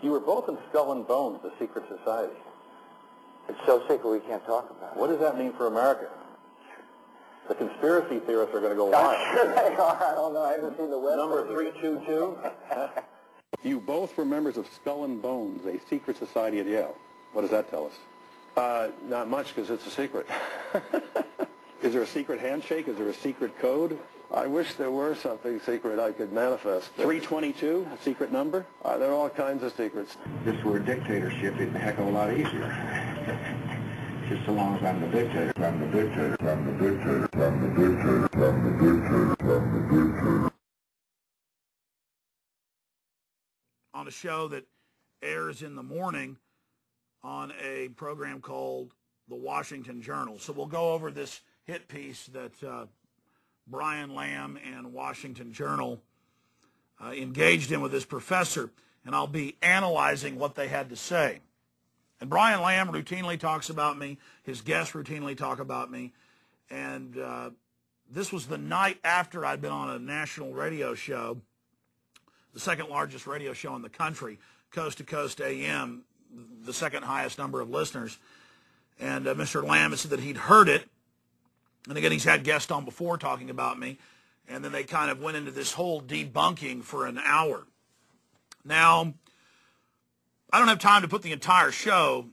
You were both in Skull and Bones, the secret society. It's so secret we can't talk about it. What does that mean for America? The conspiracy theorists are going to go wild. I'm sure they are. I don't know. I haven't seen the website. Number 322. You both were members of Skull and Bones, a secret society at Yale. What does that tell us? Not much, because it's a secret. Is there a secret handshake? Is there a secret code? I wish there were something secret I could manifest. 322, a secret number? There are all kinds of secrets. If this were a dictatorship, it'd be a heck of a lot easier. Just so long as I'm the dictator, I'm the dictator, I'm the dictator, I'm the dictator, I'm the dictator, I'm the dictator. On a show that airs in the morning on a program called The Washington Journal. So we'll go over this hit piece that Brian Lamb and Washington Journal engaged in with this professor, and I'll be analyzing what they had to say. And Brian Lamb routinely talks about me. His guests routinely talk about me. And this was the night after I'd been on a national radio show, the second largest radio show in the country, Coast to Coast AM, the second highest number of listeners. And Mr. Lamb said that he'd heard it. And again, he's had guests on before talking about me. And then they kind of went into this whole debunking for an hour. Now, I don't have time to put the entire show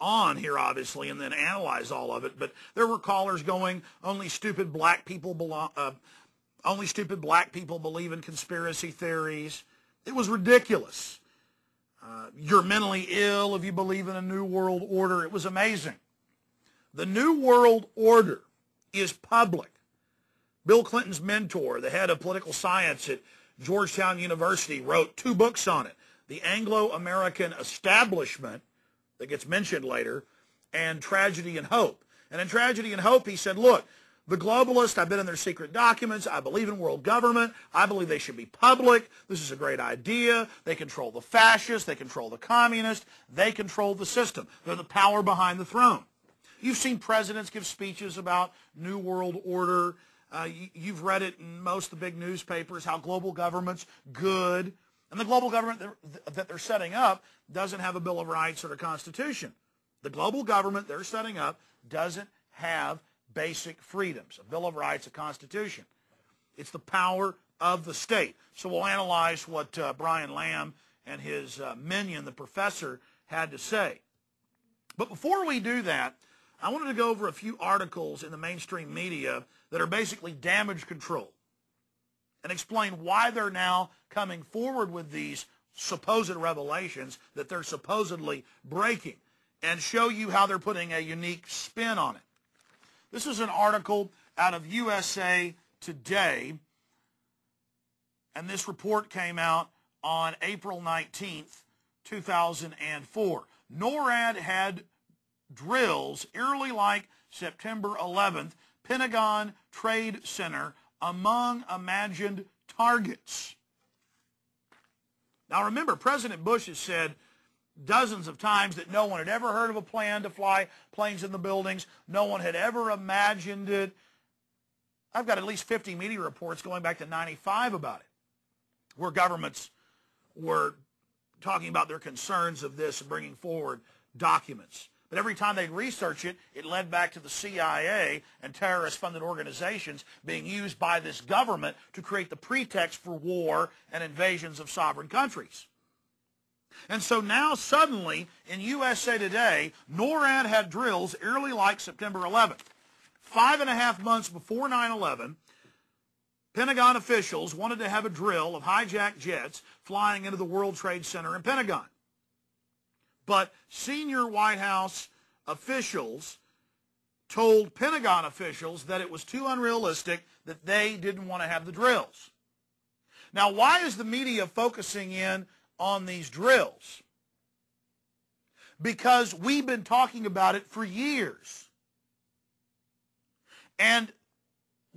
on here, obviously, and then analyze all of it. But there were callers going, only stupid black people believe in conspiracy theories. It was ridiculous. You're mentally ill if you believe in a new world order. It was amazing. The New World Order is public. Bill Clinton's mentor, the head of political science at Georgetown University, wrote 2 books on it. The Anglo-American Establishment, that gets mentioned later, and Tragedy and Hope. And in Tragedy and Hope, he said, look, the globalists, I've been in their secret documents. I believe in world government. I believe they should be public. This is a great idea. They control the fascists. They control the communists. They control the system. They're the power behind the throne. You've seen presidents give speeches about New World Order. You've read it in most of the big newspapers, how global government's good. And the global government that they're setting up doesn't have a Bill of Rights or a Constitution. The global government they're setting up doesn't have basic freedoms, a Bill of Rights, a Constitution. It's the power of the state. So we'll analyze what Brian Lamb and his minion, the professor, had to say. But before we do that, I wanted to go over a few articles in the mainstream media that are basically damage control and explain why they're now coming forward with these supposed revelations that they're supposedly breaking and show you how they're putting a unique spin on it. This is an article out of USA Today, and this report came out on April 19th, 2004. NORAD had drills eerily like September 11th, Pentagon Trade Center among imagined targets. Now remember, President Bush has said dozens of times that no one had ever heard of a plan to fly planes in the buildings. No one had ever imagined it. I've got at least 50 media reports going back to 95 about it, where governments were talking about their concerns of this and bringing forward documents. But every time they'd research it, it led back to the CIA and terrorist-funded organizations being used by this government to create the pretext for war and invasions of sovereign countries. And so now suddenly in USA Today, NORAD had drills eerily like September 11th. 5.5 months before 9/11, Pentagon officials wanted to have a drill of hijacked jets flying into the World Trade Center in Pentagon. But senior White House officials told Pentagon officials that it was too unrealistic, that they didn't want to have the drills. Now, why is the media focusing in on these drills? Because we've been talking about it for years. And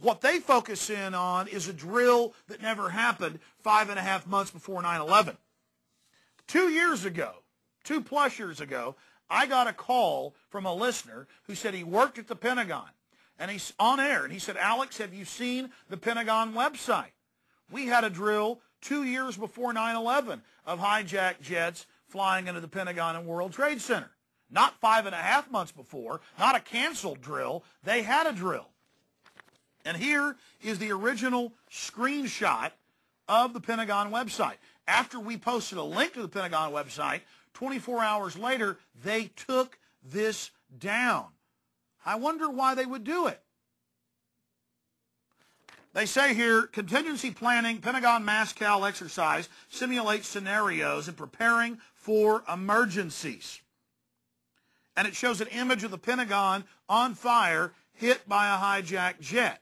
what they focus in on is a drill that never happened 5.5 months before 9/11. 2 years ago, 2+ years ago, I got a call from a listener who said he worked at the Pentagon. And he's on air, and he said, Alex, have you seen the Pentagon website? We had a drill 2 years before 9/11 of hijacked jets flying into the Pentagon and World Trade Center. Not 5.5 months before, not a canceled drill. They had a drill. And here is the original screenshot of the Pentagon website. After we posted a link to the Pentagon website, 24 hours later, they took this down. I wonder why they would do it. They say here, contingency planning, Pentagon mass cal exercise simulates scenarios in preparing for emergencies. And it shows an image of the Pentagon on fire, hit by a hijacked jet.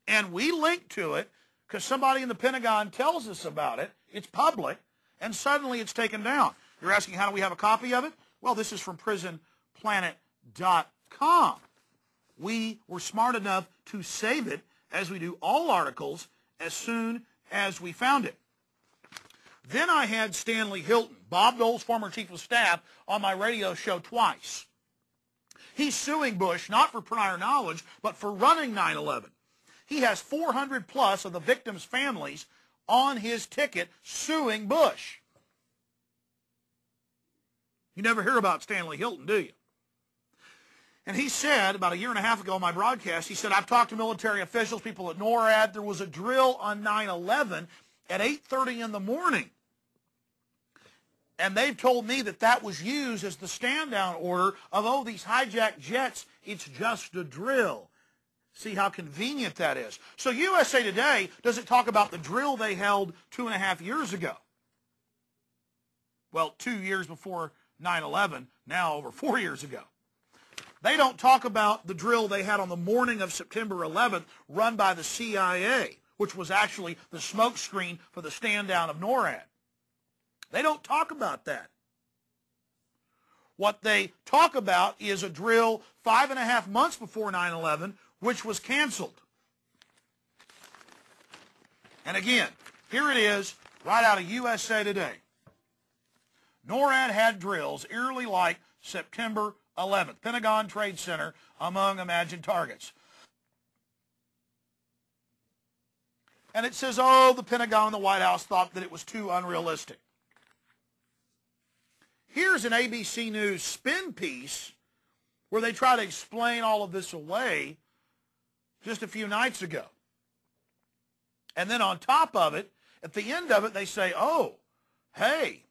And we link to it because somebody in the Pentagon tells us about it. It's public, and suddenly it's taken down. You're asking, how do we have a copy of it? Well, this is from prisonplanet.com. We were smart enough to save it, as we do all articles, as soon as we found it. Then I had Stanley Hilton, Bob Dole's former chief of staff, on my radio show twice. He's suing Bush not for prior knowledge, but for running 9/11. He has 400 plus of the victims' families on his ticket suing Bush. You never hear about Stanley Hilton, do you? And he said, about a year and a half ago on my broadcast, he said, I've talked to military officials, people at NORAD. There was a drill on 9/11 at 8:30 in the morning. And they've told me that that was used as the stand-down order of, oh, these hijacked jets, it's just a drill. See how convenient that is. So USA Today doesn't talk about the drill they held 2.5 years ago. Well, 2 years before 9/11, now over 4 years ago. They don't talk about the drill they had on the morning of September 11th run by the CIA, which was actually the smokescreen for the stand-down of NORAD. They don't talk about that. What they talk about is a drill 5.5 months before 9/11, which was canceled. And again, here it is, right out of USA Today. NORAD had drills eerily like September 11th, Pentagon Trade Center among imagined targets. And it says, oh, the Pentagon and the White House thought that it was too unrealistic. Here's an ABC News spin piece where they try to explain all of this away just a few nights ago. And then on top of it, at the end of it, they say, oh, hey,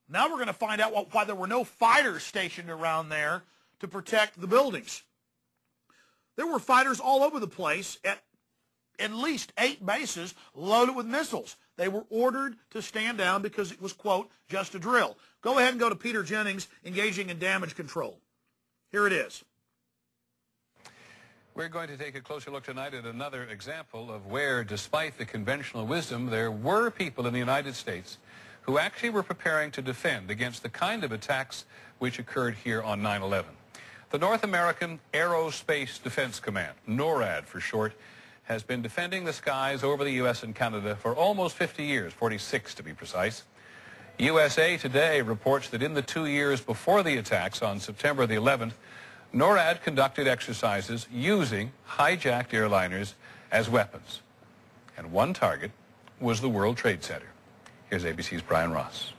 now we're going to find out why there were no fighters stationed around there to protect the buildings. There were fighters all over the place at least 8 bases loaded with missiles. They were ordered to stand down because it was, quote, just a drill. Go ahead and go to Peter Jennings, engaging in damage control. Here it is. We're going to take a closer look tonight at another example of where, despite the conventional wisdom, there were people in the United States who actually were preparing to defend against the kind of attacks which occurred here on 9/11. The North American Aerospace Defense Command, NORAD for short, has been defending the skies over the U.S. and Canada for almost 50 years, 46 to be precise. USA Today reports that in the 2 years before the attacks on September the 11th, NORAD conducted exercises using hijacked airliners as weapons. And one target was the World Trade Center. Here's ABC's Brian Ross.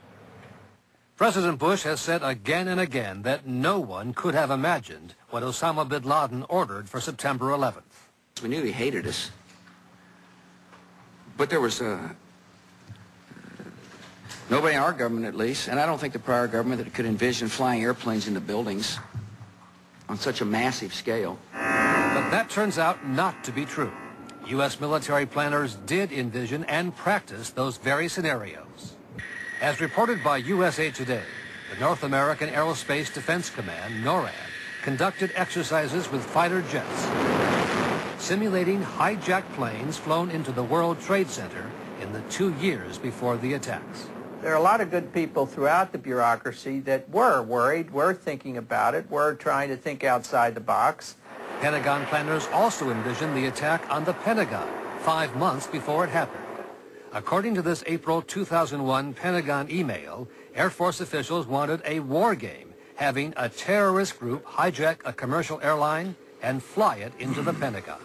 President Bush has said again and again that no one could have imagined what Osama bin Laden ordered for September 11th. We knew he hated us. But there was nobody in our government, at least, and I don't think the prior government, that could envision flying airplanes into buildings on such a massive scale. But that turns out not to be true. U.S. military planners did envision and practice those very scenarios. As reported by USA Today, the North American Aerospace Defense Command, NORAD, conducted exercises with fighter jets, simulating hijacked planes flown into the World Trade Center in the 2 years before the attacks. There are a lot of good people throughout the bureaucracy that were worried, were thinking about it, were trying to think outside the box. Pentagon planners also envisioned the attack on the Pentagon 5 months before it happened. According to this April 2001 Pentagon email, Air Force officials wanted a war game, having a terrorist group hijack a commercial airline and fly it into the Pentagon.